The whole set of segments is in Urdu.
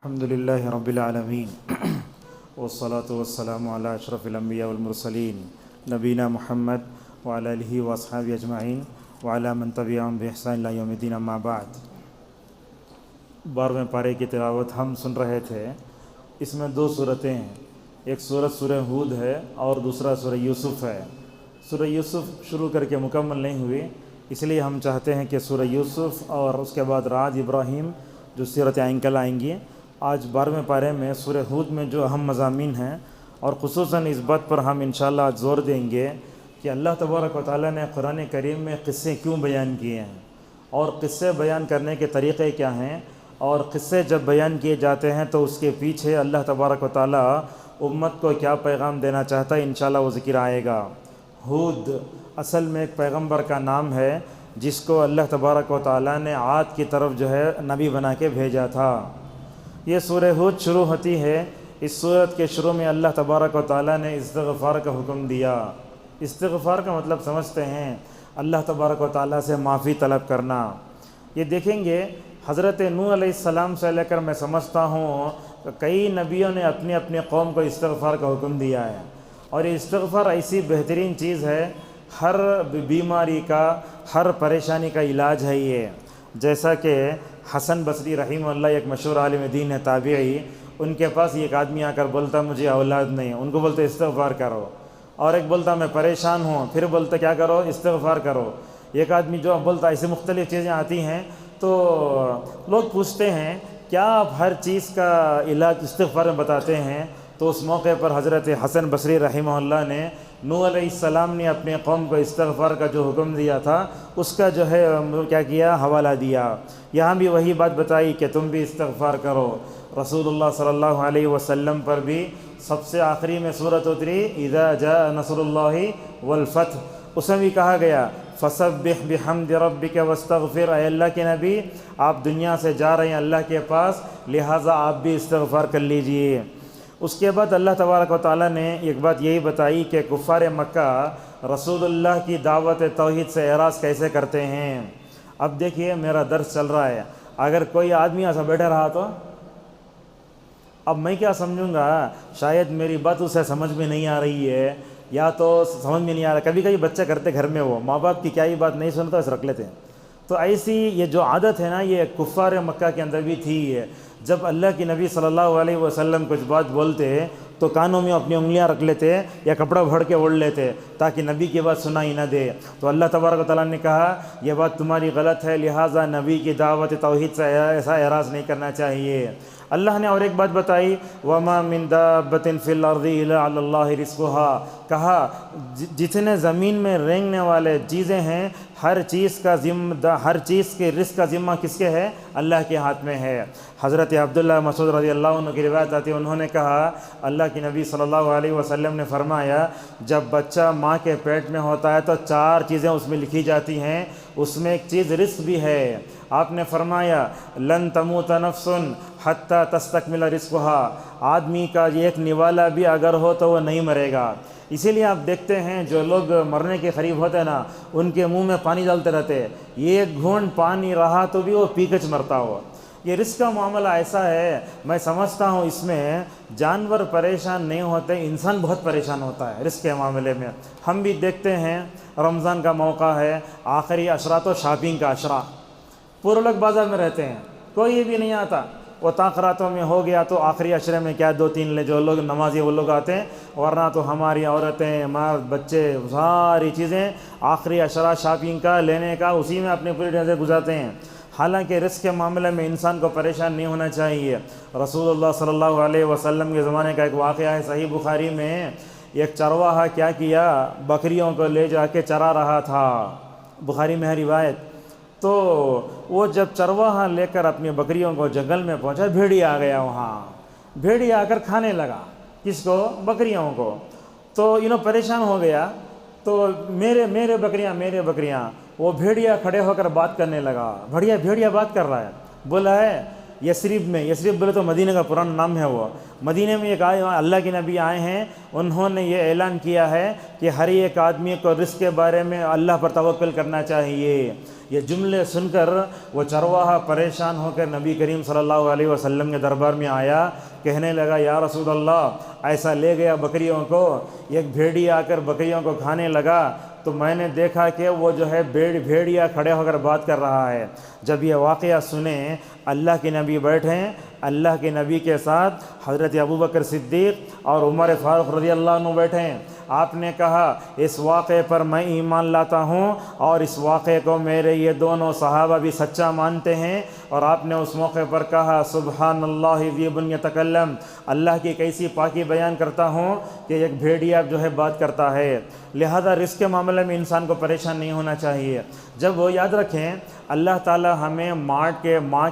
الحمد للہ رب العالمین والصلاة والسلام علی اشرف الانبیاء والمرسلین نبینا محمد وعلی آلہ واصحابہ اجمعین وعلی من تبعہم بإحسان الی یوم الدین، اما بعد۔ 12ویں پارے کی تلاوت ہم سن رہے تھے۔ اس میں دو صورتیں ہیں، ایک صورت سورہ ہود ہے اور دوسرا سورہ یوسف ہے۔ سورہ یوسف شروع کر کے مکمل نہیں ہوئی، اس لیے ہم چاہتے ہیں کہ سورہ یوسف اور اس کے بعد رعد، ابراہیم جو سیرت آئنکل آئیں گی۔ آج 12ویں پارے میں سورہ ہود میں جو اہم مضامین ہیں، اور خصوصاً اس بات پر ہم انشاءاللہ آج زور دیں گے کہ اللہ تبارک و تعالیٰ نے قرآن کریم میں قصے کیوں بیان کیے ہیں، اور قصے بیان کرنے کے طریقے کیا ہیں، اور قصے جب بیان کیے جاتے ہیں تو اس کے پیچھے اللہ تبارک و تعالیٰ امت کو کیا پیغام دینا چاہتا ہے، انشاءاللہ وہ ذکر آئے گا۔ ہود اصل میں ایک پیغمبر کا نام ہے جس کو اللہ تبارک و تعالیٰ نے عاد کی طرف نبی بنا کے بھیجا تھا۔ یہ سورہ ہود شروع ہوتی ہے۔ اس سورت کے شروع میں اللہ تبارک و تعالیٰ نے استغفار کا حکم دیا۔ استغفار کا مطلب سمجھتے ہیں اللہ تبارک و تعالیٰ سے معافی طلب کرنا۔ یہ دیکھیں گے حضرت نوح علیہ السلام سے لے کر میں سمجھتا ہوں کہ کئی نبیوں نے اپنی اپنی قوم کو استغفار کا حکم دیا ہے، اور یہ استغفار ایسی بہترین چیز ہے، ہر بیماری کا، ہر پریشانی کا علاج ہے یہ۔ جیسا کہ حسن بصری رحمہ اللہ ایک مشہور عالم دین ہے، تابعی، ان کے پاس ایک آدمی آ کر بولتا مجھے اولاد نہیں، ان کو بولتے استغفار کرو، اور ایک بولتا میں پریشان ہوں، پھر بولتا کیا کرو، استغفار کرو۔ ایک آدمی جو بولتا ایسی مختلف چیزیں آتی ہیں، تو لوگ پوچھتے ہیں کیا آپ ہر چیز کا علاج استغفار میں بتاتے ہیں؟ تو اس موقع پر حضرت حسن بصری رحمہ اللہ نے نوح علیہ السلام نے اپنے قوم کو استغفار کا جو حکم دیا تھا اس کا کیا کیا، حوالہ دیا۔ یہاں بھی وہی بات بتائی کہ تم بھی استغفار کرو۔ رسول اللہ صلی اللہ علیہ وسلم پر بھی سب سے آخری میں سورت اتری اذا جاء نصر اللہ والفتح، اس میں بھی کہا گیا فسبح بحمد ربک واستغفر، اے اللہ کے نبی آپ دنیا سے جا رہے ہیں اللہ کے پاس، لہٰذا آپ بھی استغفار کر لیجئے۔ اس کے بعد اللہ تبارک و تعالیٰ نے ایک بات یہی بتائی کہ کفار مکہ رسول اللہ کی دعوت توحید سے اعراض کیسے کرتے ہیں۔ اب دیکھیے میرا درس چل رہا ہے، اگر کوئی آدمی ایسا بیٹھا رہا تو اب میں کیا سمجھوں گا، شاید میری بات اسے سمجھ میں نہیں آ رہی ہے، یا تو سمجھ میں نہیں آ رہا۔ کبھی کبھی بچے کرتے گھر میں، وہ ماں باپ کی کیا ہی بات نہیں سنتا ایسے رکھ لیتے ہیں۔ تو ایسی یہ جو عادت ہے نا، یہ کفار مکہ کے اندر بھی تھی۔ جب اللہ کی نبی صلی اللہ علیہ وسلم کچھ بات بولتے تو کانوں میں اپنی انگلیاں رکھ لیتے یا کپڑا بھڑ کے اوڑھ لیتے تاکہ نبی کی بات سنائی نہ دے۔ تو اللہ تبارک و تعالیٰ نے کہا یہ بات تمہاری غلط ہے، لہٰذا نبی کی دعوت توحید سے ایسا اعراض نہیں کرنا چاہیے۔ اللہ نے اور ایک بات بتائی وَمَا مِن دَابَّةٍ فِي الْأَرْضِ إِلَّا عَلَى اللَّهِ رِزْقُهَا، کہا جتنے زمین میں رینگنے والے چیزیں ہیں، ہر چیز کے رزق کا ذمہ کس کے ہے؟ اللہ کے ہاتھ میں ہے۔ حضرت عبداللہ مسعود رضی اللہ عنہ کی روایت آتی ہے، انہوں نے کہا اللہ کی نبی صلی اللہ علیہ وسلم نے فرمایا جب بچہ ماں کے پیٹ میں ہوتا ہے تو 4 چیزیں اس میں لکھی جاتی ہیں، اس میں ایک چیز رزق بھی ہے۔ آپ نے فرمایا لن تموت نفس حتی تستکمل رزقها، آدمی کا ایک نوالا بھی اگر ہو تو وہ نہیں مرے گا۔ اسی لیے آپ دیکھتے ہیں جو لوگ مرنے کے قریب ہوتے ہیں نا، ان کے منہ میں پانی ڈالتے رہتے، ایک گھونٹ پانی رہا تو بھی وہ پی کر مرتا ہو۔ یہ رزق کا معاملہ ایسا ہے، میں سمجھتا ہوں اس میں جانور پریشان نہیں ہوتے، انسان بہت پریشان ہوتا ہے رزق کے معاملے میں۔ ہم بھی دیکھتے ہیں رمضان کا موقع ہے، آخری عشرہ تو شاپنگ کا عشرہ، پورے لوگ بازار میں رہتے ہیں، کوئی بھی نہیں آتا۔ وہ تاخراتوں میں ہو گیا تو آخری عشرے میں کیا 2-3 جو لوگ نمازی وہ لوگ آتے ہیں، ورنہ تو ہماری عورتیں، مرد، بچے، ساری چیزیں آخری عشرہ شاپنگ کا، لینے کا، اسی میں اپنی پوری نظر گزارتے ہیں۔ حالانکہ رزق کے معاملے میں انسان کو پریشان نہیں ہونا چاہیے۔ رسول اللہ صلی اللہ علیہ وسلم کے زمانے کا ایک واقعہ ہے صحیح بخاری میں، ایک چرواہا کیا کیا، بکریوں کو لے جا کے چرا رہا تھا، بخاری میں ہے روایت۔ تو وہ جب چرواہا لے کر اپنی بکریوں کو جنگل میں پہنچا، بھیڑیا آ گیا وہاں، بھیڑیا آ کر کھانے لگا، کس کو؟ بکریوں کو۔ تو پریشان ہو گیا، تو میرے بکریاں، وہ بھیڑیا کھڑے ہو کر بات کرنے لگا، بھیڑیا بات کر رہا ہے، بولا ہے یثرب میں، یثرب بولے تو مدینہ کا پرانا نام ہے، وہ مدینہ میں ایک آئے اللہ کے نبی آئے ہیں، انہوں نے یہ اعلان کیا ہے کہ ہر ایک آدمی کو رزق کے بارے میں اللہ پر توکل کرنا چاہیے۔ یہ جملے سن کر وہ چرواہا پریشان ہو کر نبی کریم صلی اللہ علیہ وسلم کے دربار میں آیا، کہنے لگا یا رسول اللہ ایسا لے گیا بکریوں کو، ایک بھیڑی آ کر بکریوں کو کھانے لگا تو میں نے دیکھا کہ وہ جو ہے بھیڑیا کھڑے ہو کر بات کر رہا ہے۔ جب یہ واقعہ سنیں، اللہ کے نبی بیٹھیں، اللہ کے نبی کے ساتھ حضرت ابوبکر صدیق اور عمر فاروق رضی اللہ عنہ بیٹھیں، آپ نے کہا اس واقعے پر میں ایمان لاتا ہوں اور اس واقعے کو میرے یہ دونوں صحابہ بھی سچا مانتے ہیں، اور آپ نے اس موقع پر کہا سبحان اللہ ذی بن یتکلم، اللہ کی کیسی پاکی بیان کرتا ہوں کہ ایک بھیڑیا جو ہے بات کرتا ہے۔ لہذا رزق کے معاملے میں انسان کو پریشان نہیں ہونا چاہیے۔ جب وہ یاد رکھیں اللہ تعالی ہمیں ماں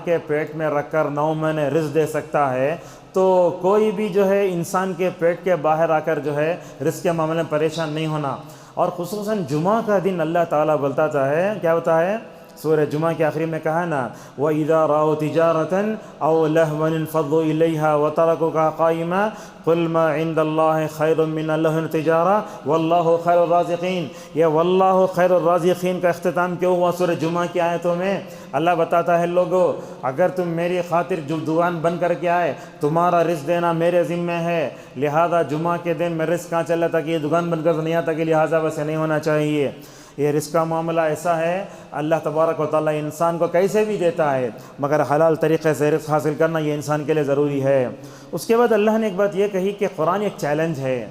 کے پیٹ میں رکھ کر 9 مہینے رزق دے سکتا ہے، تو کوئی بھی جو ہے انسان کے پیٹ کے باہر آ کر جو ہے رزق کے معاملے میں پریشان نہیں ہونا۔ اور خصوصاً جمعہ کا دن اللہ تعالیٰ بولتا ہے، کیا ہوتا ہے؟ سورہ جمعہ کے آخری میں کہا نا وَإِذَا رَأَوْا تِجَارَةً أَوْ لَهْوًا انفَضُّوا إِلَيْهَا وَتَرَكُوكَ قَائِمًا قُلْ مَا عِندَ اللَّهِ خَيْرٌ مِّنَ اللَّهِ التِّجَارَةِ وَاللَّهُ خَيْرُ الرَّازِقِينَ۔ یہ واللہ خیر الرازقین کا اختتام کیوں ہوا سورہ جمعہ کی آیتوں میں؟ اللہ بتاتا ہے لوگو اگر تم میری خاطر جو دکان بن کر کے آئے، تمہارا رزق دینا میرے ذمہ ہے، لہذا جمعہ کے دن میں رزق کہاں چل رہا تھا کہ یہ دکان بن کر نہیں آتا کہ لہذا ویسے نہیں ہونا چاہیے۔ یہ رزق کا معاملہ ایسا ہے، اللہ تبارک و تعالیٰ انسان کو کیسے بھی دیتا ہے، مگر حلال طریقے سے رزق حاصل کرنا یہ انسان کے لیے ضروری ہے۔ اس کے بعد اللہ نے ایک بات یہ کہی کہ قرآن ایک چیلنج ہے۔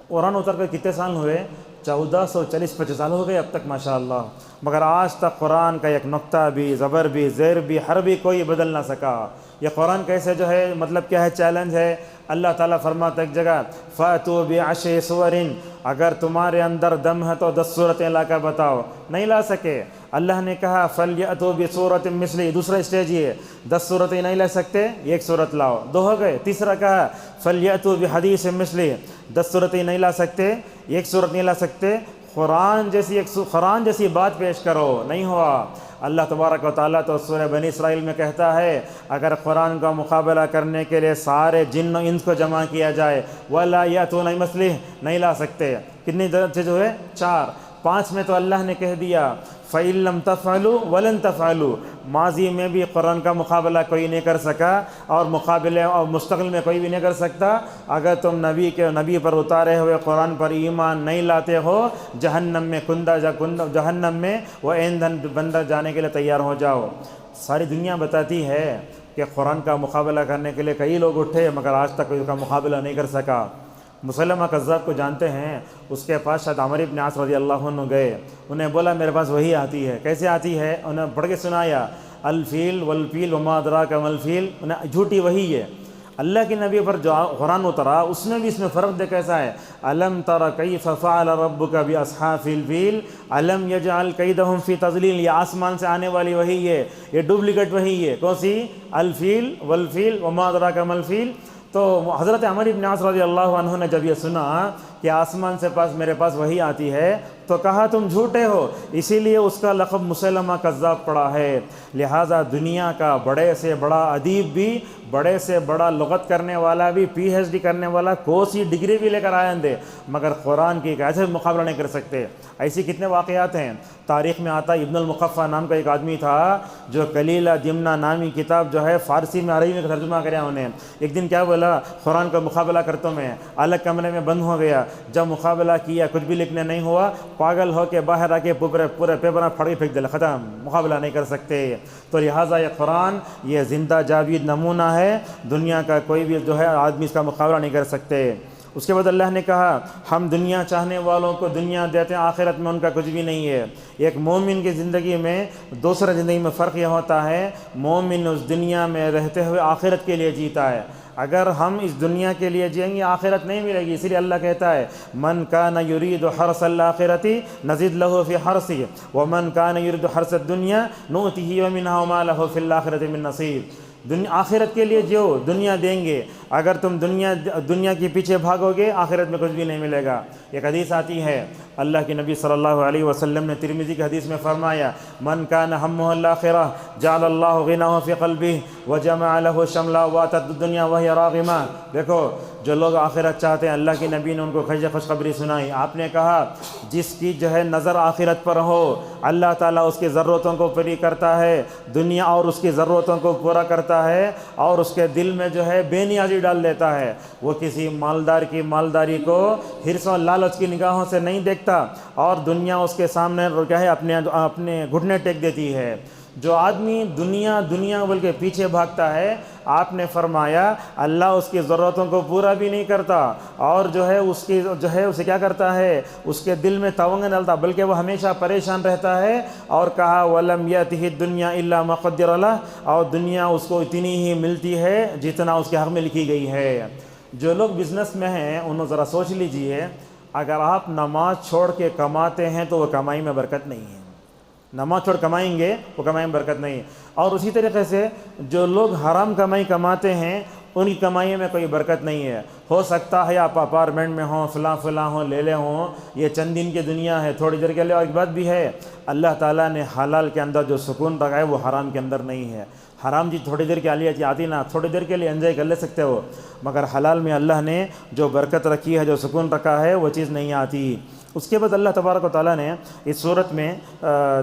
قرآن اتر کر کتنے سال ہوئے؟ 1440-50 سال ہو گئے اب تک ماشاءاللہ، مگر آج تک قرآن کا ایک نقطہ بھی، زبر بھی، زیر بھی، حرف بھی کوئی بدل نہ سکا۔ یہ قرآن کیسے جو ہے مطلب کیا ہے؟ چیلنج ہے۔ اللہ تعالیٰ فرماتا ایک جگہ فَأْتُوا بِعَشْرِ سُوَرٍ، اگر تمہارے اندر دم ہے تو 10 صورتیں لا کر بتاؤ، نہیں لا سکے۔ اللہ نے کہا فَلْيَأْتُوا بِسُورَةٍ مِّثْلِهِ، دوسرا اسٹیج یہ 10 صورتیں نہیں لے سکتے، ایک صورت لاؤ، 2 ہو گئے۔ تیسرا کہا فَلْيَأْتُوا بِحَدِيثٍ مِّثْلِهِ، 10 صورتیں نہیں لا سکتے، ایک صورت نہیں لا سکتے، قرآن جیسی بات پیش کرو، نہیں ہوا۔ اللہ تبارک و تعالیٰ تو سورہ بنی اسرائیل میں کہتا ہے اگر قرآن کا مقابلہ کرنے کے لیے سارے جن و انس کو جمع کیا جائے وَلَا يَأْتُونَ بِمِثْلِهِ، نہیں لا سکتے۔ کتنی درجے جو ہے؟ 4۔ 5 میں تو اللہ نے کہہ دیا فَإِن لَّمْ تَفْعَلُوا وَلَن تَفْعَلُوا، ماضی میں بھی قرآن کا مقابلہ کوئی نہیں کر سکا اور مقابلے اور مستقبل میں کوئی بھی نہیں کر سکتا۔ اگر تم نبی پر اتارے ہوئے قرآن پر ایمان نہیں لاتے ہو، جہنم میں وہ ایندھن بندر جانے کے لیے تیار ہو جاؤ۔ ساری دنیا بتاتی ہے کہ قرآن کا مقابلہ کرنے کے لیے کئی لوگ اٹھے مگر آج تک کوئی اس کا مقابلہ نہیں کر سکا۔ مسلمہ کذاب کو جانتے ہیں، اس کے پاس شاید عمر بن عاص رضی اللہ عنہ گئے، انہیں بولا میرے پاس وہی آتی ہے۔ کیسے آتی ہے؟ انہیں پڑھ کے سنایا الفیل والفیل وما ادراک ما الفیل، انہیں جھوٹی وہی ہے۔ اللہ کے نبی پر جو قرآن اترا اس میں بھی اس میں فرق دے کیسا ہے؟ الم تر کیف فعل ربک باصحاب الفیل الم یجعل کیدہم فی تضلیل، یہ آسمان سے آنے والی وہی ہے، یہ ڈپلیکیٹ وہی ہے۔ کون سی؟ الفیل والفیل وما ادراک ما الفیل۔ تو حضرت عمر بن عاص رضی اللہ عنہ نے جب یہ سنا کہ آسمان سے میرے پاس وہی آتی ہے تو کہا تم جھوٹے ہو، اسی لیے اس کا لقب مسلمہ کذاب پڑا ہے۔ لہٰذا دنیا کا بڑے سے بڑا ادیب بھی، بڑے سے بڑا لغت کرنے والا بھی، پی ایچ ڈی کرنے والا کوئی ڈگری بھی لے کر آئیں دے مگر قرآن کی ایسے مقابلہ نہیں کر سکتے۔ ایسی کتنے واقعات ہیں تاریخ میں آتا ہے۔ ابن المقفع نام کا ایک آدمی تھا جو کلیلہ دمنہ نامی کتاب جو ہے فارسی میں عربی میں ترجمہ کریا انہیں۔ ایک دن کیا بولا قرآن کا مقابلہ کرتا ہوں میں، الگ کمرے میں بند ہو گیا، جب مقابلہ کیا کچھ بھی لکھنے نہیں ہوا، پاگل ہو کے باہر آ کے پورے پیپر پھڑ کے پھینک دیا، ختم، مقابلہ نہیں کر سکتے۔ تو لہٰذا یہ قرآن یہ زندہ جاوید نمونہ ہے، دنیا کا کوئی بھی جو ہے آدمی اس کا مقابلہ نہیں کر سکتے۔ اس کے بعد اللہ نے کہا ہم دنیا چاہنے والوں کو دنیا دیتے ہیں، آخرت میں ان کا کچھ بھی نہیں ہے۔ ایک مومن کی زندگی میں دوسرے زندگی میں فرق یہ ہوتا ہے مومن اس دنیا میں رہتے ہوئے آخرت کے لیے جیتا ہے۔ اگر ہم اس دنیا کے لیے جئیں گے آخرت نہیں ملے گی، اسی لیے اللہ کہتا ہے من کان یرید حرث الآخرۃ نزد له فی حرثہ ومن کان یرید حرث الدنیا نؤتہ منھا وما لہ فی الآخرۃ من نصیب۔ آخرت کے لیے جیو، دنیا دیں گے، اگر تم دنیا کے پیچھے بھاگو گے آخرت میں کچھ بھی نہیں ملے گا۔ ایک حدیث آتی ہے، اللہ کے نبی صلی اللہ علیہ وسلم نے ترمذی کی حدیث میں فرمایا، من کان ہمہ الآخرہ جعل اللہ غناہ فی قلبہ وجمع لہ شملہ واتت الدنیا وہی راغمہ۔ دیکھو جو لوگ آخرت چاہتے ہیں، اللہ کے نبی نے ان کو خوشخبری سنائی۔ آپ نے کہا جس کی جو ہے نظر آخرت پر ہو، اللہ تعالیٰ اس کی ضرورتوں کو پوری کرتا ہے، دنیا اور اس کی ضرورتوں کو پورا کرتا ہے، اور اس کے دل میں جو ہے بے نیازی ڈال دیتا ہے۔ وہ کسی مالدار کی مالداری کو حرص و لالچ کی نگاہوں سے نہیں دیکھتا، اور دنیا اس کے سامنے کیا ہے اپنے گھٹنے ٹیک دیتی ہے۔ جو آدمی دنیا بول کے پیچھے بھاگتا ہے، آپ نے فرمایا اللہ اس کی ضرورتوں کو پورا بھی نہیں کرتا، اور جو ہے اسے کیا کرتا ہے، اس کے دل میں تونگ ڈالتا، بلکہ وہ ہمیشہ پریشان رہتا ہے۔ اور کہا وَلَمْ يَأْتِهِ الدُّنْيَا إِلَّا مَا قُدِّرَ لَهُ، اور دنیا اس کو اتنی ہی ملتی ہے جتنا اس کے حق میں لکھی گئی ہے۔ جو لوگ بزنس میں ہیں انہوں ذرا سوچ لیجئے، اگر آپ نماز چھوڑ کے کماتے ہیں تو وہ کمائی میں برکت نہیں ہے۔ نماز چھوڑ کمائیں گے وہ کمائی میں برکت نہیں ہے۔ اور اسی طریقے سے جو لوگ حرام کمائی کماتے ہیں ان کی کمائی میں کوئی برکت نہیں ہے۔ ہو سکتا ہے آپ اپارٹمنٹ میں ہوں، فلاں ہوں، لے لے ہوں، یہ چند دن کی دنیا ہے، تھوڑی دیر کے لیے۔ اور ایک بات بھی ہے، اللہ تعالیٰ نے حلال کے اندر جو سکون رکھا ہے وہ حرام کے اندر نہیں ہے۔ حرام جی تھوڑی دیر کے لیے آتی نا، تھوڑی دیر کے لیے انجوائے کر لے سکتے ہو، مگر حلال میں اللہ نے جو برکت رکھی ہے، جو سکون رکھا ہے، وہ چیز نہیں آتی۔ اس کے بعد اللہ تبارک و تعالیٰ نے اس صورت میں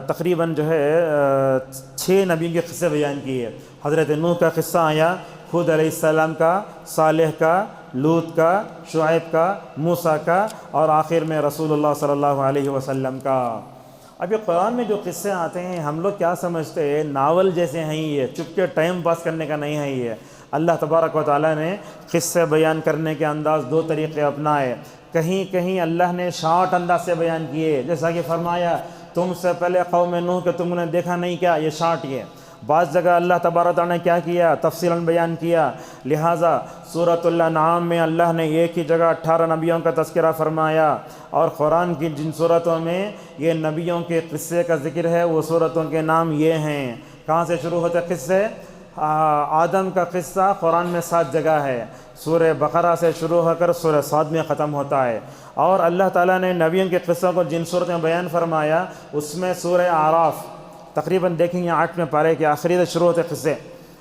تقریباً جو ہے 6 نبیوں کے قصے بیان کیے۔ حضرت نوح کا قصہ آیا، ہود علیہ السلام کا، صالح کا، لوط کا، شعیب کا، موسیٰ کا، اور آخر میں رسول اللہ صلی اللہ علیہ وسلم کا۔ اب یہ قرآن میں جو قصے آتے ہیں ہم لوگ کیا سمجھتے ہیں، ناول جیسے ہیں یہ، چپ کے ٹائم پاس کرنے کا نہیں ہے یہ۔ اللہ تبارک و تعالیٰ نے قصے بیان کرنے کے انداز 2 طریقے اپنائے۔ کہیں اللہ نے شارٹ انداز سے بیان کیے، جیسا کہ فرمایا تم سے پہلے قوم نوح کہ تم نے دیکھا نہیں کیا، یہ شارٹ یہ۔ بعض جگہ اللہ تبارک و تعالیٰ نے کیا کیا، تفصیلاً بیان کیا۔ لہٰذا سورۃ الانعام میں اللہ نے ایک ہی جگہ 18 نبیوں کا تذکرہ فرمایا، اور قرآن کی جن صورتوں میں یہ نبیوں کے قصے کا ذکر ہے وہ صورتوں کے نام یہ ہیں۔ کہاں سے شروع ہوتے قصے؟ آدم کا قصہ قرآن میں 7 جگہ ہے، سورہ بقرہ سے شروع ہو کر سورہ صاد میں ختم ہوتا ہے۔ اور اللہ تعالیٰ نے نبیوں کے قصوں کو جن صورت میں بیان فرمایا اس میں سورہ اعراف تقریباً دیکھیں گے 8 میں پارے کے آخری سے شروع ہوتے قصے،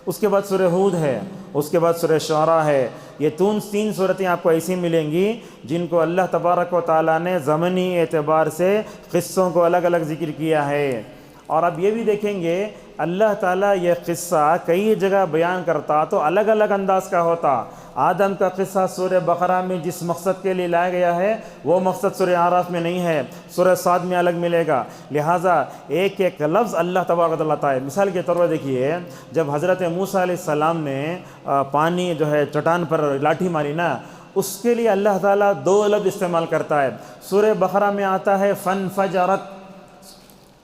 اس کے بعد سورہ ہود ہے، اس کے بعد سورہ شعراء ہے۔ یہ 3 صورتیں آپ کو ایسی ملیں گی جن کو اللہ تبارک و تعالیٰ نے زمنی اعتبار سے قصوں کو الگ الگ ذکر کیا ہے۔ اور اب یہ بھی دیکھیں گے اللہ تعالیٰ یہ قصہ کئی جگہ بیان کرتا تو الگ الگ انداز کا ہوتا۔ آدم کا قصہ سورہ بقرہ میں جس مقصد کے لیے لایا گیا ہے وہ مقصد سورہ اعراف میں نہیں ہے، سورہ صاد میں الگ ملے گا۔ لہٰذا ایک ایک لفظ اللہ تبارک و تعالیٰ ہے۔ مثال کے طور پر دیکھیے، جب حضرت موسیٰ علیہ السلام نے پانی جو ہے چٹان پر لاٹھی ماری نا، اس کے لیے اللہ تعالیٰ 2 لفظ استعمال کرتا ہے۔ سورہ بقرہ میں آتا ہے فانفجرت،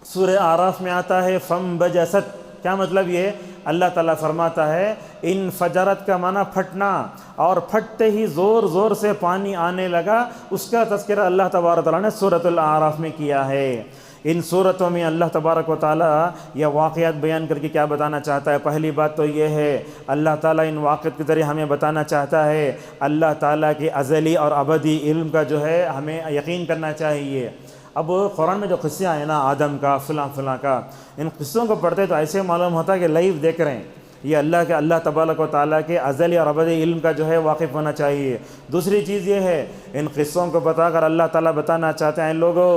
سورہ اعراف میں آتا ہے فانبجست۔ کیا مطلب یہ؟ اللہ تعالیٰ فرماتا ہے انفجرت کا معنی پھٹنا، اور پھٹتے ہی زور زور سے پانی آنے لگا، اس کا تذکرہ اللہ تبارک و تعالیٰ نے سورۃ الاعراف میں کیا ہے۔ ان صورتوں میں اللہ تبارک و تعالیٰ یہ واقعات بیان کر کے کیا بتانا چاہتا ہے؟ پہلی بات تو یہ ہے اللہ تعالیٰ ان واقعات کے ذریعے ہمیں بتانا چاہتا ہے اللہ تعالیٰ کے ازلی اور ابدی علم کا جو ہے ہمیں یقین کرنا چاہیے۔ اب قرآن میں جو قصے آئے نا آدم کا فلاں کا، ان قصوں کو پڑھتے تو ایسے معلوم ہوتا ہے کہ لائیو دیکھ رہے ہیں۔ یہ اللہ تبارک و تعالیٰ کے ازلی اور ابدی علم کا جو ہے واقف ہونا چاہیے۔ دوسری چیز یہ ہے ان قصوں کو بتا کر اللہ تعالیٰ بتانا چاہتے ہیں لوگوں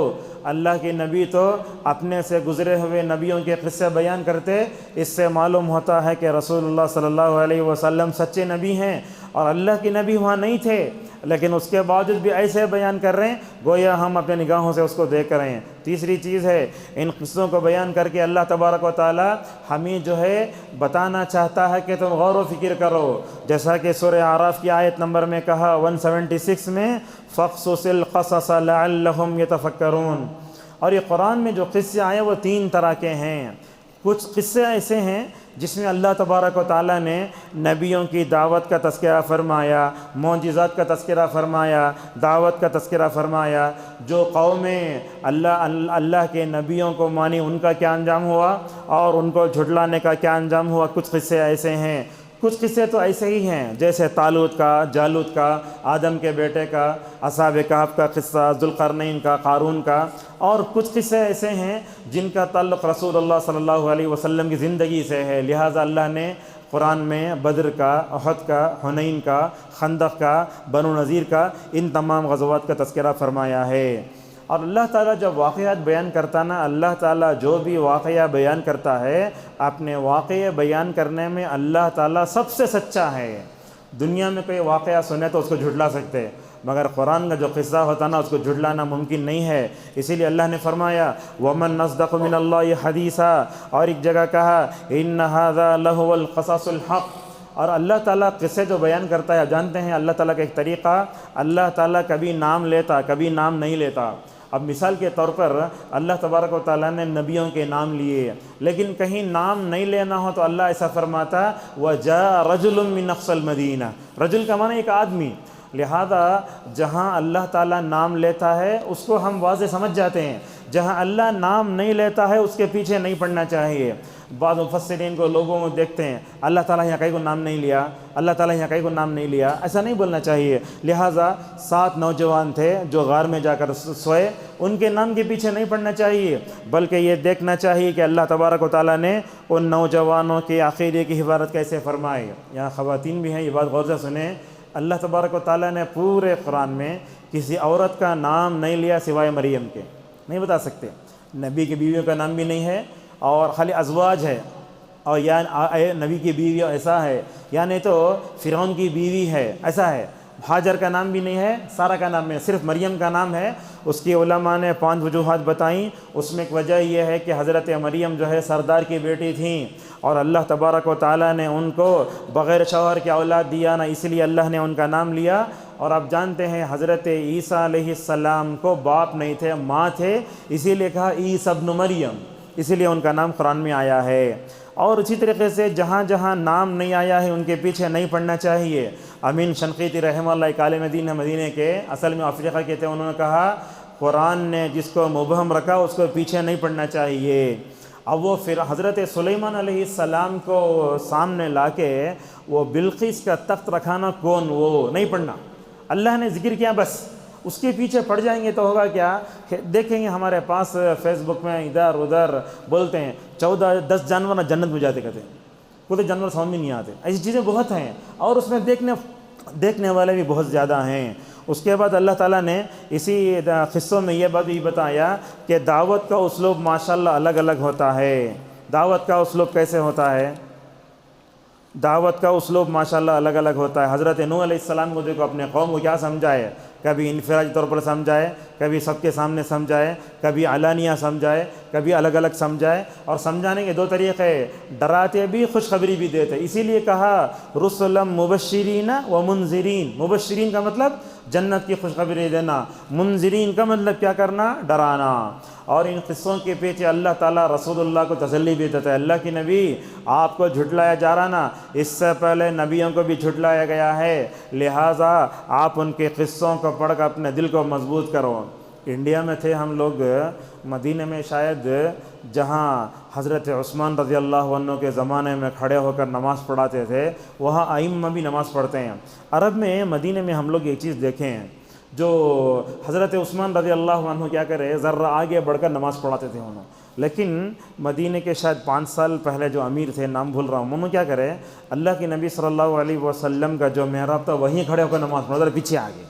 اللہ کے نبی تو اپنے سے گزرے ہوئے نبیوں کے قصے بیان کرتے، اس سے معلوم ہوتا ہے کہ رسول اللہ صلی اللہ علیہ وسلم سچے نبی ہیں، اور اللہ کے نبی وہاں نہیں تھے لیکن اس کے باوجود بھی ایسے بیان کر رہے ہیں گویا ہم اپنے نگاہوں سے اس کو دیکھ رہے ہیں۔ تیسری چیز ہے ان قصوں کو بیان کر کے اللہ تبارک و تعالیٰ ہمیں جو ہے بتانا چاہتا ہے کہ تم غور و فکر کرو، جیسا کہ سورہ اعراف کی آیت نمبر میں کہا 176 میں فَقْصُصِ الْقَصَصَ لَعَلَّهُمْ يَتَفَكَّرُونَ۔ اور یہ قرآن میں جو قصے آئے وہ 3 طرح کے ہیں۔ کچھ قصے ایسے ہیں جس میں اللہ تبارک و تعالیٰ نے نبیوں کی دعوت کا تذکرہ فرمایا، معجزات کا تذکرہ فرمایا، دعوت کا تذکرہ فرمایا۔ جو قومیں اللہ کے نبیوں کو مانی ان کا کیا انجام ہوا، اور ان کو جھٹلانے کا کیا انجام ہوا۔ کچھ قصے ایسے ہیں، کچھ قصے تو ایسے ہی ہیں جیسے طالوت کا، جالوت کا، آدم کے بیٹے کا، اصحاب کہف کا قصہ، ذوالقرنین کا، قارون کا، اور کچھ قصے ایسے ہیں جن کا تعلق رسول اللہ صلی اللہ علیہ وسلم کی زندگی سے ہے، لہٰذا اللہ نے قرآن میں بدر کا، احد کا، حنین کا، خندق کا، بنو نذیر کا، ان تمام غزوات کا تذکرہ فرمایا ہے۔ اور اللہ تعالیٰ جب واقعات بیان کرتا نا، اللہ تعالیٰ جو بھی واقعہ بیان کرتا ہے، اپنے واقعے بیان کرنے میں اللہ تعالیٰ سب سے سچا ہے۔ دنیا میں کوئی واقعہ سنے تو اس کو جھٹلا سکتے، مگر قرآن کا جو قصہ ہوتا نا اس کو جھٹلانا ممکن نہیں ہے۔ اسی لیے اللہ نے فرمایا وَمَن أَصْدَقُ مِنَ اللَّهِ حَدِيثًا، اور ایک جگہ کہا إِنَّ هَذَا لَهُوَ الْقَصَصُ الْحَقُّ۔ اور اللہ تعالیٰ قصے جو بیان کرتا ہے، جانتے ہیں اللہ تعالیٰ کا ایک طریقہ، اللہ تعالیٰ کبھی نام لیتا، کبھی نام نہیں لیتا۔ اب مثال کے طور پر اللہ تبارک و تعالیٰ نے نبیوں کے نام لیے، لیکن کہیں نام نہیں لینا ہو تو اللہ ایسا فرماتا وَجَاءَ رَجُلٌ مِّنْ أَقْصَى الْمَدِينَةِ، رجل کا معنی ایک آدمی۔ لہذا جہاں اللہ تعالیٰ نام لیتا ہے اس کو ہم واضح سمجھ جاتے ہیں، جہاں اللہ نام نہیں لیتا ہے اس کے پیچھے نہیں پڑنا چاہیے۔ بعض مفسرین کو لوگوں کو دیکھتے ہیں اللہ تعالیٰ یہاں کہیں کو نام نہیں لیا، اللہ تعالیٰ یہاں کہیں کو نام نہیں لیا، ایسا نہیں بولنا چاہیے۔ لہٰذا 7 نوجوان تھے جو غار میں جا کر سوئے، ان کے نام کے پیچھے نہیں پڑنا چاہیے، بلکہ یہ دیکھنا چاہیے کہ اللہ تبارک و تعالیٰ نے ان نوجوانوں کے عقیدے کی حفاظت کیسے فرمائی۔ یہاں خواتین بھی ہیں، یہ بات غور سے سنیں، اللہ تبارک و تعالیٰ نے پورے قرآن میں کسی عورت کا نام نہیں لیا سوائے مریم کے، نہیں بتا سکتے۔ نبی کی بیویوں کا نام بھی نہیں ہے، اور خالی ازواج ہے، اور یا نبی کی بیوی ایسا ہے، یا نہیں تو فرعون کی بیوی ہے، ایسا ہے۔ ہاجر کا نام بھی نہیں ہے، سارا کا نام ہے، صرف مریم کا نام ہے۔ اس کی علماء نے 5 وجوہات بتائیں، اس میں ایک وجہ یہ ہے کہ حضرت مریم جو ہے سردار کی بیٹی تھیں، اور اللہ تبارک و تعالیٰ نے ان کو بغیر شوہر کے اولاد دیا نا، اس لیے اللہ نے ان کا نام لیا۔ اور آپ جانتے ہیں حضرت عیسیٰ علیہ السلام کو باپ نہیں تھے، ماں تھے، اسی لیے کہا عیسیٰ ابن مریم، اسی لیے ان کا نام قرآن میں آیا ہے۔ اور اسی طریقے سے جہاں جہاں نام نہیں آیا ہے ان کے پیچھے نہیں پڑنا چاہیے۔ امین شنقیطی رحمہ اللہ ایک عالم دین ہے مدینے کے، اصل میں افریقہ کے تھے، انہوں نے کہا قرآن نے جس کو مبہم رکھا اس کو پیچھے نہیں پڑنا چاہیے۔ اب وہ پھر حضرت سلیمان علیہ السلام کو سامنے لا کے وہ بلقیس کا تخت رکھانا کون، وہ نہیں پڑھنا، اللہ نے ذکر کیا بس، اس کے پیچھے پڑ جائیں گے تو ہوگا کیا؟ دیکھیں گے ہمارے پاس فیس بک میں ادھر ادھر بولتے ہیں 14-10 جانور جنت میں جاتے کہتے ہیں، کوئی جانور سمجھ میں نہیں آتے، ایسی چیزیں بہت ہیں، اور اس میں دیکھنے والے بھی بہت زیادہ ہیں۔ اس کے بعد اللہ تعالیٰ نے اسی قصوں میں یہ بات بھی بتایا کہ دعوت کا اسلوب ماشاءاللہ الگ الگ ہوتا ہے۔ دعوت کا اسلوب کیسے ہوتا ہے؟ دعوت کا اسلوب ماشاءاللہ الگ الگ ہوتا ہے۔ حضرت نوح علیہ السلام کو دیکھو، اپنے قوم کو کیا سمجھائے، کبھی انفرادی طور پر سمجھائے، کبھی سب کے سامنے سمجھائے، کبھی علانیہ سمجھائے، کبھی الگ الگ سمجھائے، اور سمجھانے کے 2 طریقے، ڈراتے بھی خوشخبری بھی دیتے۔ اسی لیے کہا رسلا مبشرین و منذرین، مبشرین کا مطلب جنت کی خوشخبری دینا، منذرین کا مطلب کیا کرنا، ڈرانا۔ اور ان قصوں کے پیچھے اللہ تعالیٰ رسول اللہ کو تسلی بھی دیتا ہے، اللہ کی نبی آپ کو جھٹلایا جا رہا نا، اس سے پہلے نبیوں کو بھی جھٹلایا گیا ہے، لہٰذا آپ ان کے قصوں کو پڑھ کر اپنے دل کو مضبوط کرو۔ انڈیا میں تھے ہم لوگ، مدینہ میں شاید، جہاں حضرت عثمان رضی اللہ عنہ کے زمانے میں کھڑے ہو کر نماز پڑھاتے تھے، وہاں ائمہ بھی نماز پڑھتے ہیں۔ عرب میں مدینہ میں ہم لوگ ایک چیز دیکھیں ہیں، جو حضرت عثمان رضی اللہ عنہ کیا کرے، ذرا آگے بڑھ کر نماز پڑھاتے تھے انہوں، لیکن مدینہ کے شاید 5 سال پہلے جو امیر تھے، نام بھول رہا ہوں، انہوں کیا کرے، اللہ کے نبی صلی اللہ علیہ وسلم کا جو محراب تھا وہیں کھڑے ہو کر نماز پڑھا، ذرا پیچھے آ گئے،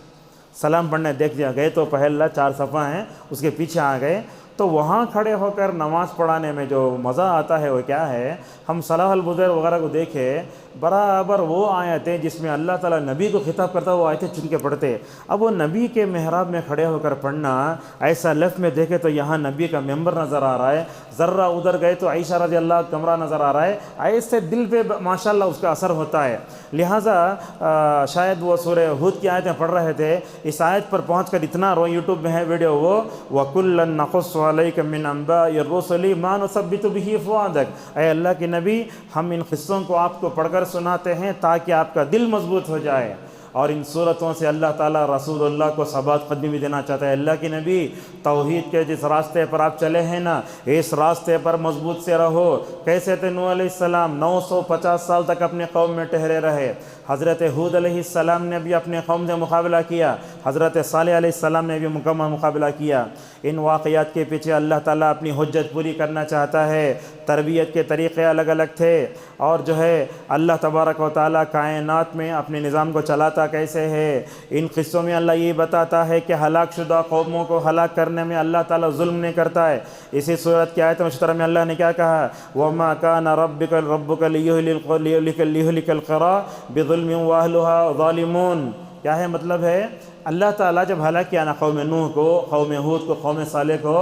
سلام پڑھنے دیکھ دیا گئے تو پہلا 4 صفحہ ہیں اس کے پیچھے آ گئے۔ تو وہاں کھڑے ہو کر نماز پڑھانے میں جو مزہ آتا ہے وہ کیا ہے، ہم صلاح البزیر وغیرہ کو دیکھے، برابر وہ آیتیں جس میں اللہ تعالیٰ نبی کو خطاب کرتا وہ آیتیں چن کے پڑھتے. اب وہ نبی کے محراب میں کھڑے ہو کر پڑھنا، ایسا لیفٹ میں دیکھے تو یہاں نبی کا ممبر نظر آ رہا ہے، ذرا ادھر گئے تو عائشہ رضی اللہ کمرہ نظر آ رہا ہے، ایسے دل پہ ماشاءاللہ اس کا اثر ہوتا ہے. لہٰذا شاید وہ سورہ ہود کی آیتیں پڑھ رہے تھے، اس آیت پر پہنچ کر اتنا رو، یوٹیوب میں ہے ویڈیو وہ وَكُلًّا نَقُصُّ عَلَيْكَ مِنْ أَنْبَاءِ الرُّسُلِ مَا نُثَبِّتُ بِهِ فُؤَادَكَ، اے اللہ کے نبی ہم ان قصوں کو آپ کو پڑھ کر سناتے ہیں تاکہ آپ کا دل مضبوط ہو جائے. اور ان صورتوں سے اللہ تعالیٰ رسول اللہ کو ثبات قدمی بھی دینا چاہتا ہے. اللہ کے نبی توحید کے جس راستے پر آپ چلے ہیں نا، اس راستے پر مضبوط سے رہو. کیسے تھے نوح علیہ السلام 950 سال تک اپنے قوم میں ٹھہرے رہے. حضرت ہود علیہ السلام نے بھی اپنے قوم سے مقابلہ کیا، حضرت صالح علیہ السلام نے بھی مکمل مقابلہ کیا. ان واقعات کے پیچھے اللہ تعالیٰ اپنی حجت پوری کرنا چاہتا ہے. تربیت کے طریقے الگ الگ تھے، اور جو ہے اللہ تبارک و تعالیٰ کائنات میں اپنے نظام کو چلاتا کیسے ہے. ان قصوں میں اللہ یہ بتاتا ہے کہ ہلاک شدہ قوموں کو ہلاک کرنے میں اللہ تعالیٰ ظلم نہیں کرتا ہے. اسی صورت کی آیت مشترہ میں اللہ نے کیا کہا، وَمَا كَانَ رَبُّكَ لِيُهْلِكَ الْقُرَىٰ بِظُلْمٍ وَأَهْلُهَا ظَالِمُونَ. کیا ہے مطلب ہے، اللہ تعالیٰ جب ہلاک کیا نا قوم نوح کو، قوم ہود کو، قوم صالح کو،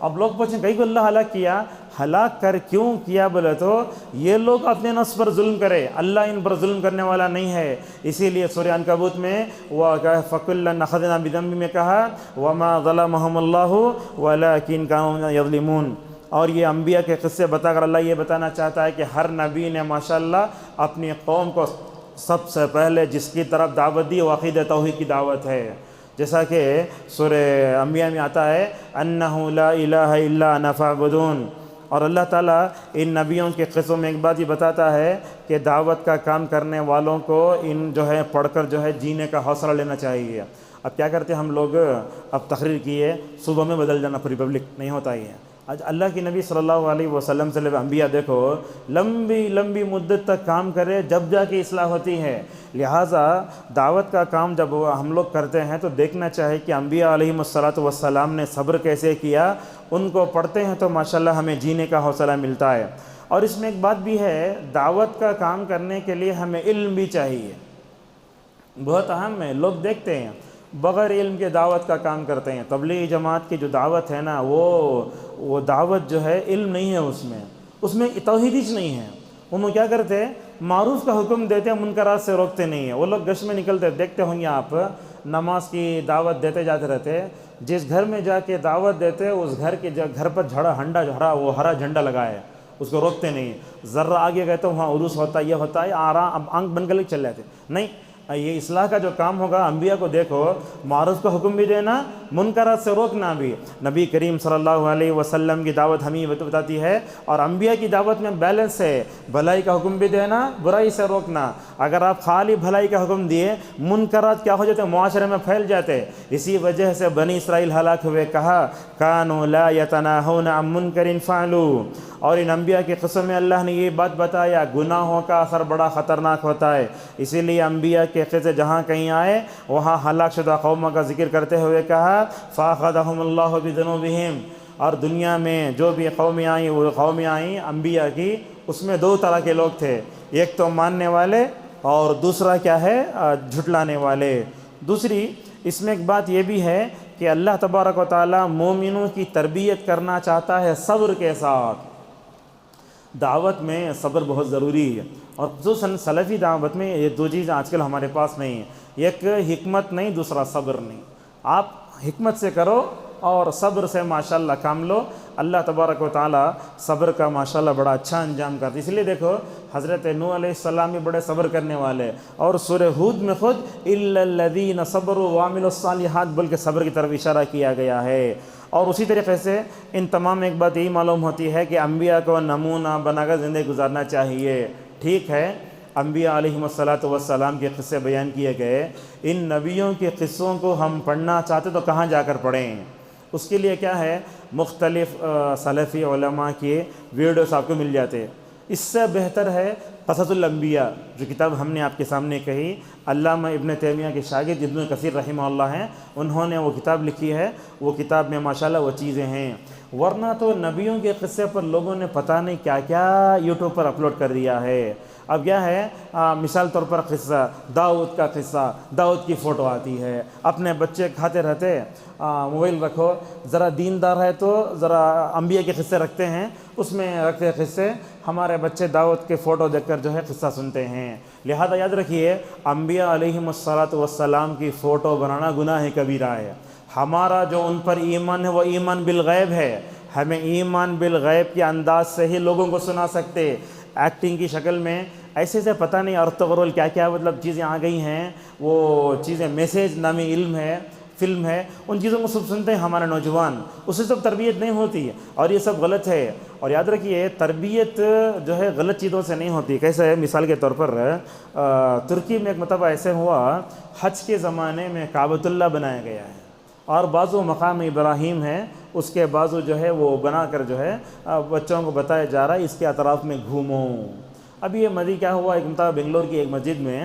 اب لوگ پوچھیں کہیں کو اللہ ہلاک کیا، ہلاک کر کیوں کیا بولے تو یہ لوگ اپنے نفس پر ظلم کرے، اللہ ان پر ظلم کرنے والا نہیں ہے. اسی لیے سورہ عنکبوت میں فَكُلًّا أَخَذْنَا بِذَنبِهِ میں کہا وَمَا ظَلَمَهُمُ اللَّهُ وَلَكِنْ كَانُوا يَظْلِمُونَ. اور یہ انبیاء کے قصے بتا کر اللہ یہ بتانا چاہتا ہے کہ ہر نبی نے ماشاءاللہ اپنی قوم کو سب سے پہلے جس کی طرف دعوت دی وہ عقیدہ توحید کی دعوت ہے. جیسا کہ سورہ انبیاء میں آتا ہے انہ لا الہ الا انا فاعبدون. اور اللہ تعالیٰ ان نبیوں کے قصوں میں ایک بات یہ بتاتا ہے کہ دعوت کا کام کرنے والوں کو ان جو ہے پڑھ کر جو ہے جینے کا حوصلہ لینا چاہیے. اب کیا کرتے ہم لوگ، اب تقریر کیے صبح میں بدل جانا پوری پبلک نہیں ہوتا ہی ہے. آج اللہ کی نبی صلی اللہ علیہ وسلم سے انبیاء دیکھو لمبی لمبی مدت تک کام کرے جب جا کے اصلاح ہوتی ہے. لہٰذا دعوت کا کام جب ہم لوگ کرتے ہیں تو دیکھنا چاہیے کہ انبیاء علیہم السلام نے صبر کیسے کیا. ان کو پڑھتے ہیں تو ماشاءاللہ ہمیں جینے کا حوصلہ ملتا ہے. اور اس میں ایک بات بھی ہے، دعوت کا کام کرنے کے لیے ہمیں علم بھی چاہیے، بہت اہم ہے. لوگ دیکھتے ہیں بغیر علم کے دعوت کا کام کرتے ہیں. تبلیغی جماعت کی جو دعوت ہے نا وہ دعوت جو ہے علم نہیں ہے، اس میں توحید ہی نہیں ہے. انہوں کیا کرتے ہیں، معروف کا حکم دیتے ہیں، منکرات سے روکتے نہیں ہیں. وہ لوگ گشت میں نکلتے، دیکھتے ہوں گے آپ، نماز کی دعوت دیتے جاتے رہتے. جس گھر میں جا کے دعوت دیتے اس گھر پر ہنڈا جھڑا وہ ہرا جھنڈا لگا ہے، اس کو روکتے نہیں. ذرا آگے گئے تو وہاں عروس ہوتا ہے، یہ ہوتا ہے، آرام آنکھ بن کر چل جاتے. نہیں، یہ اصلاح کا جو کام ہوگا انبیاء کو دیکھو، معروف کا حکم بھی دینا، منکرات سے روکنا بھی. نبی کریم صلی اللہ علیہ وسلم کی دعوت ہمیں بتاتی ہے، اور انبیاء کی دعوت میں بیلنس ہے، بھلائی کا حکم بھی دینا، برائی سے روکنا. اگر آپ خالی بھلائی کا حکم دیے، منکرات کیا ہو جاتے، معاشرے میں پھیل جاتے. اسی وجہ سے بنی اسرائیل ہلاک ہوئے. کہا کانوا لا یتناہون عن منکر فعلوا. اور ان انبیاء کے قصوں میں اللہ نے یہ بات بتایا، گناہوں کا اثر بڑا خطرناک ہوتا ہے. اسی لیے انبیاء کے قصے جہاں کہیں آئے وہاں ہلاک شدہ قوموں کا ذکر کرتے ہوئے کہا فَأَخَذَهُمُ اللَّهُ بِذُنُوبِهِمْ. اور دنیا میں جو بھی قومیں آئیں وہ قومیں آئیں انبیاء کی، اس میں دو طرح کے لوگ تھے، ایک تو ماننے والے اور دوسرا کیا ہے، جھٹلانے والے. دوسری اس میں ایک بات یہ بھی ہے کہ اللہ تبارک و تعالیٰ مومنوں کی تربیت کرنا چاہتا ہے صبر کے ساتھ. دعوت میں صبر بہت ضروری ہے، اور خصوصاً سلفی دعوت میں یہ دو چیز آج کل ہمارے پاس نہیں ہے. ایک حکمت نہیں، دوسرا صبر نہیں. آپ حکمت سے کرو اور صبر سے ماشاءاللہ کام لو. اللہ تبارک و تعالیٰ صبر کا ماشاءاللہ بڑا اچھا انجام کرتے. اس لیے دیکھو حضرت نوح علیہ السلام بھی بڑے صبر کرنے والے، اور سورہ ہود میں خود اِلَّا الَّذِينَ صَبَرُوا وَعَمِلُوا الصَّالِحَاتِ بول کے صبر کی طرف اشارہ کیا گیا ہے. اور اسی طریقے سے ان تمام ایک بات یہی معلوم ہوتی ہے کہ انبیاء کو نمونہ بنا کر زندگی گزارنا چاہیے. ٹھیک ہے، انبیاء علیہم السلام کے قصے بیان کیے گئے. ان نبیوں کے قصوں کو ہم پڑھنا چاہتے تو کہاں جا کر پڑھیں؟ اس کے لیے کیا ہے، مختلف سلفی علماء کے ویڈیوز آپ کو مل جاتے. اس سے بہتر ہے قصص الانبیاء، جو کتاب ہم نے آپ کے سامنے کہی. علامہ ابن تیمیہ کے شاگرد ابن کثیر رحمہ اللہ ہیں، انہوں نے وہ کتاب لکھی ہے. وہ کتاب میں ماشاءاللہ وہ چیزیں ہیں. ورنہ تو نبیوں کے قصے پر لوگوں نے پتہ نہیں کیا کیا یوٹیوب پر اپلوڈ کر دیا ہے. اب کیا ہے مثال طور پر قصہ داؤد کا قصہ، داؤد کی فوٹو آتی ہے، اپنے بچے کھاتے رہتے موبائل رکھو، ذرا دیندار ہے تو ذرا انبیاء کے قصے رکھتے ہیں، اس میں رکھتے قصے، ہمارے بچے داؤد کے فوٹو دیکھ کر جو ہے قصہ سنتے ہیں۔ لہذا یاد رکھیے انبیاء علیہم الصلاۃ کی فوٹو بنانا گناہ کبیرہ ہے۔ ہمارا جو ان پر ایمان ہے وہ ایمان بالغیب ہے، ہمیں ایمان بالغیب کے انداز سے ہی لوگوں کو سنا سکتے۔ ایکٹنگ کی شکل میں ایسے سے پتہ نہیں ارطغرل کیا کیا مطلب چیزیں آ گئی ہیں، وہ چیزیں میسیج نامی علم ہے، فلم ہے، ان چیزوں کو سب سنتے ہیں ہمارے نوجوان، اس سے سب تربیت نہیں ہوتی اور یہ سب غلط ہے۔ اور یاد رکھیے تربیت جو ہے غلط چیزوں سے نہیں ہوتی۔ کیسے ہے؟ مثال کے طور پر ترکی میں ایک مرتبہ ایسے ہوا، حج کے زمانے میں کعبۃ اللہ بنایا گیا ہے اور بازو مقام ابراہیم ہے، اس کے بازو جو ہے وہ بنا کر جو ہے بچوں کو بتایا جا رہا ہے اس کے اطراف میں گھومو۔ اب یہ مزید کیا ہوا، ایک مرتبہ بنگلور کی ایک مسجد میں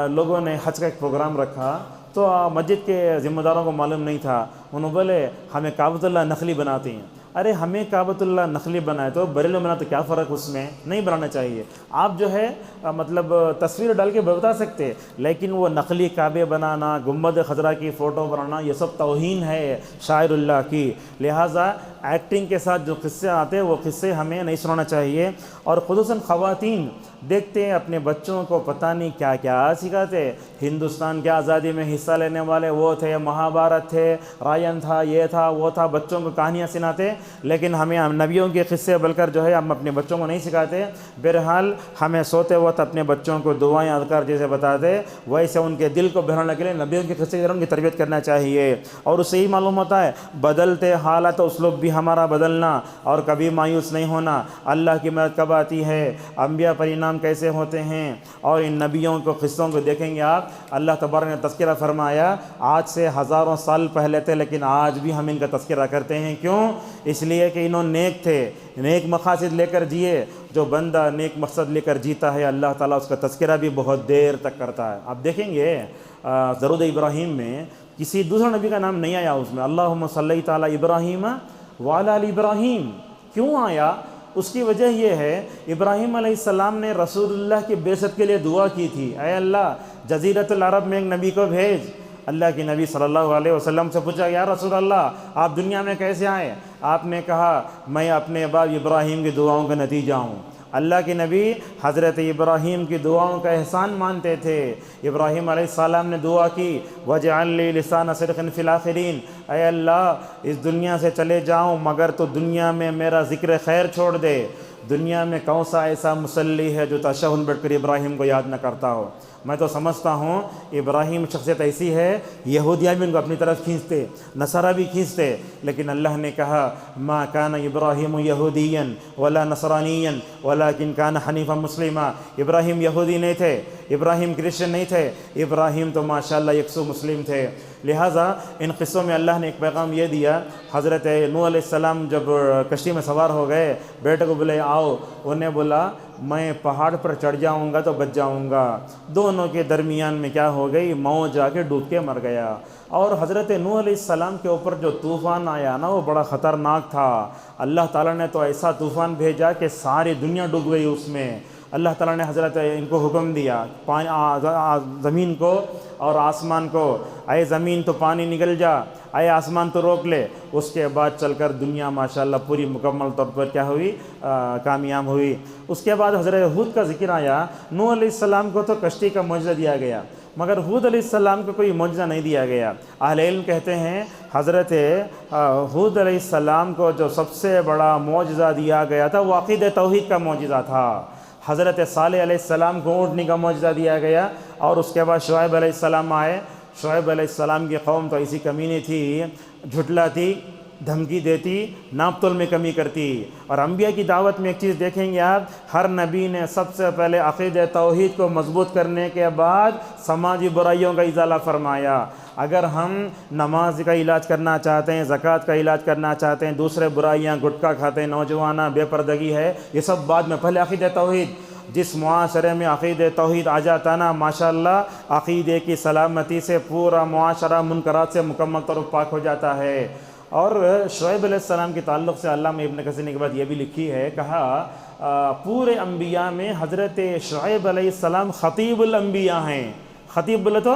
لوگوں نے حج کا ایک پروگرام رکھا، تو مسجد کے ذمہ داروں کو معلوم نہیں تھا، انہوں بولے ہمیں کعبۃ اللہ نخلی بناتے ہیں۔ ارے ہمیں کعبۃ اللہ نخلی بنائے تو بریلو بنا تو کیا فرق، اس میں نہیں بنانا چاہیے۔ آپ جو ہے مطلب تصویر ڈال کے بتا سکتے، لیکن وہ نقلی کعبے بنانا، گنبد خضرا کی فوٹو بنانا، یہ سب توہین ہے شاعر اللہ کی۔ لہٰذا ایکٹنگ کے ساتھ جو قصے آتے ہیں وہ قصے ہمیں نہیں سنانا چاہیے۔ اور خصوصاً خواتین دیکھتے ہیں اپنے بچوں کو پتہ نہیں کیا کیا سکھاتے۔ ہندوستان کے آزادی میں حصہ لینے والے وہ تھے، مہابھارت تھے، رایان تھا، یہ تھا وہ تھا، بچوں کو کہانیاں سناتے، لیکن ہمیں نبیوں کے قصے بول کر جو ہے ہم اپنے بچوں کو نہیں سکھاتے۔ بہرحال ہمیں سوتے وقت اپنے بچوں کو دعائیں اذکار جیسے بتاتے، ویسے ان کے دل کو بہلانے کے لیے نبیوں کے قصے کی ان کی تربیت کرنا چاہیے۔ اور اس سے ہی معلوم ہوتا ہے بدلتے حالات اسلوب بھی ہمارا بدلنا اور کبھی مایوس نہیں ہونا۔ اللہ کی مدد کب آتی ہے، انبیاء پر انعام کیسے ہوتے ہیں، اور ان نبیوں کو قصوں کو دیکھیں گے آپ۔ اللہ تبارک نے تذکرہ فرمایا آج سے ہزاروں سال پہلے تھے، لیکن آج بھی ہم ان کا تذکرہ کرتے ہیں۔ کیوں؟ اس لیے کہ انہوں نیک تھے، نیک مقاصد لے کر جیے۔ جو بندہ نیک مقصد لے کر جیتا ہے اللہ تعالیٰ اس کا تذکرہ بھی بہت دیر تک کرتا ہے۔ آپ دیکھیں گے درود ابراہیم میں کسی دوسرے نبی کا نام نہیں آیا، اس میں اللہم صلی تعالی ابراہیم وعلی آل ابراہیم۔ کیوں آیا؟ اس کی وجہ یہ ہے ابراہیم علیہ السلام نے رسول اللہ کی بعثت کے لیے دعا کی تھی، اے اللہ جزیرۃ العرب میں ایک نبی کو بھیج۔ اللہ کے نبی صلی اللہ علیہ وسلم سے پوچھا یا رسول اللہ آپ دنیا میں کیسے آئے؟ آپ نے کہا میں اپنے باپ ابراہیم کی دعاؤں کا نتیجہ ہوں۔ اللہ کے نبی حضرت ابراہیم کی دعاؤں کا احسان مانتے تھے۔ ابراہیم علیہ السلام نے دعا کی وَاجْعَلْ لِي لِسَانَ صِدْقٍ فِي الْآخِرِينَ، اے اللہ اس دنیا سے چلے جاؤں مگر تو دنیا میں میرا ذکر خیر چھوڑ دے۔ دنیا میں کون سا ایسا مصلی ہے جو تشہد بیٹھ کر ابراہیم کو یاد نہ کرتا ہو؟ میں تو سمجھتا ہوں ابراہیم شخصیت ایسی ہے، یہودیاں بھی ان کو اپنی طرف کھینچتے، نصارہ بھی کھینچتے، لیکن اللہ نے کہا ما کان ابراہیم یہودیا ولا نصرانیا ولکن کان حنیفا مسلما۔ ابراہیم یہودی نہیں تھے، ابراہیم کرسچن نہیں تھے، ابراہیم تو ماشاءاللہ یکسو مسلم تھے۔ لہٰذا ان قصوں میں اللہ نے ایک پیغام یہ دیا، حضرت نوح علیہ السلام جب کشتی میں سوار ہو گئے، بیٹے کو بولے آؤ، انہوں نے بولا میں پہاڑ پر چڑھ جاؤں گا تو بچ جاؤں گا۔ دونوں کے درمیان میں کیا ہو گئی، موج آ کے ڈوب کے مر گیا۔ اور حضرت نوح علیہ السلام کے اوپر جو طوفان آیا نا وہ بڑا خطرناک تھا۔ اللہ تعالیٰ نے تو ایسا طوفان بھیجا کہ ساری دنیا ڈوب گئی اس میں۔ اللہ تعالیٰ نے حضرت ان کو حکم دیا زمین کو اور آسمان کو، اے زمین تو پانی نکل جا، اے آسمان تو روک لے۔ اس کے بعد چل کر دنیا ماشاءاللہ پوری مکمل طور پر کیا ہوئی، کامیاب ہوئی۔ اس کے بعد حضرت ہود کا ذکر آیا۔ نوح علیہ السلام کو تو کشتی کا معجزہ دیا گیا، مگر ہود علیہ السلام کو کوئی معجزہ نہیں دیا گیا۔ اہل علم کہتے ہیں حضرت ہود علیہ السلام کو جو سب سے بڑا معجزہ دیا گیا تھا وہ عقیدہ توحید کا معجزہ تھا۔ حضرت صالح علیہ السلام کو اونٹنی کا معجزہ دیا گیا، اور اس کے بعد شعیب علیہ السلام آئے۔ شعیب علیہ السلام کی قوم تو ایسی کمینی تھی، جھٹلاتی، دھمکی دیتی، ناپ تول میں کمی کرتی۔ اور انبیاء کی دعوت میں ایک چیز دیکھیں گے آپ، ہر نبی نے سب سے پہلے عقیدہ توحید کو مضبوط کرنے کے بعد سماجی برائیوں کا ازالہ فرمایا۔ اگر ہم نماز کا علاج کرنا چاہتے ہیں، زکوٰۃ کا علاج کرنا چاہتے ہیں، دوسرے برائیاں گٹکا کھاتے ہیں، نوجوانہ بے پردگی ہے، یہ سب بعد میں، پہلے عقیدہ توحید۔ جس معاشرے میں عقیدہ توحید آ جاتا نا ماشاءاللہ عقیدے کی سلامتی سے پورا معاشرہ منکرات سے مکمل طور پر پاک ہو جاتا ہے۔ اور شعیب علیہ السلام کے تعلق سے علامہ ابن کثیر نے ایک بات یہ بھی لکھی ہے، کہا پورے انبیاء میں حضرت شعیب علیہ السلام خطیب الانبیاء ہیں۔ خطیب بولے تو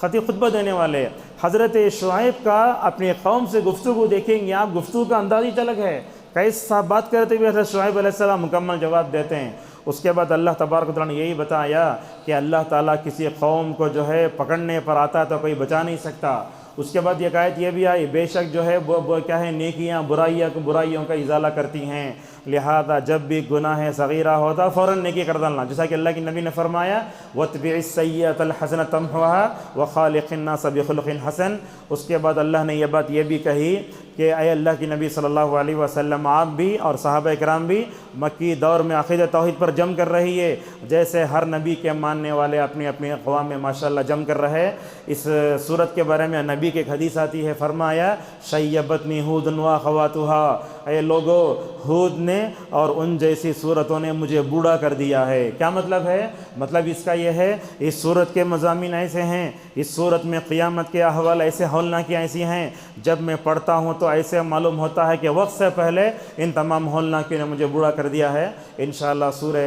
خطیب، خطبہ دینے والے۔ حضرت شعیب کا اپنے قوم سے گفتگو دیکھیں گے آپ، گفتگو کا انداز ہی الگ ہے، کیسا بات کرتے ہوئے حضرت شعیب علیہ السلام مکمل جواب دیتے ہیں۔ اس کے بعد اللہ تبارک و تعالیٰ نے یہی بتایا کہ اللہ تعالیٰ کسی قوم کو جو ہے پکڑنے پر آتا ہے تو کوئی بچا نہیں سکتا۔ اس کے بعد یہ آیت یہ بھی آئی، بے شک جو ہے وہ کیا ہے، نیکیاں برائیوں کا ازالہ کرتی ہیں، لہذا جب بھی گناہ صغیرہ ہوتا فوراً نیکی کر ڈالنا، جیسا کہ اللہ کے نبی نے فرمایا وَاتْبِعِ السَّيِّئَةَ الْحَسَنَةَ تَمْحُوهَا وَخَالِقِ النَّاسَ بِخُلُقٍ حَسَنٍ۔ اس کے بعد اللہ نے یہ بات یہ بھی کہی کہ اے اللہ کی نبی صلی اللہ علیہ وسلم، آپ بھی اور صحابہ کرام بھی مکی دور میں عقیدہ توحید پر جم کر رہی ہے، جیسے ہر نبی کے ماننے والے اپنی اپنی اقوام میں ماشاءاللہ جم کر رہے۔ اس صورت کے بارے میں نبی کی ایک حدیث آتی ہے، فرمایا شیبتنی ہود واخواتها، اے لوگو ہود نے اور ان جیسی صورتوں نے مجھے بوڑھا کر دیا ہے۔ کیا مطلب ہے؟ مطلب اس کا یہ ہے، اس صورت کے مضامین ایسے ہیں، اس صورت میں قیامت کے احوال ایسے ہولناکیاں ایسی ہیں، جب میں پڑھتا ہوں تو ایسے معلوم ہوتا ہے کہ وقت سے پہلے ان تمام ہولناکیوں نے مجھے بوڑھا کر دیا ہے۔ انشاءاللہ سورہ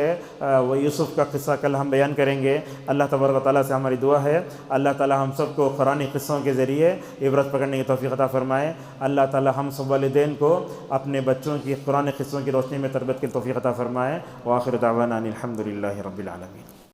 یوسف کا قصہ کل ہم بیان کریں گے۔ اللہ تبارک و تعالیٰ سے ہماری دعا ہے اللہ تعالیٰ ہم سب کو قرآنی قصوں کے ذریعے عبرت پکڑنے کی توفیق عطا فرمائے۔ اللہ تعالیٰ ہم سب والدین کو اپنے بچوں کی قرآن قصوں کی روشنی میں تربیت کی توفیق عطا فرمائے۔ وآخر دعوانا ان الحمد للہ رب العالمین۔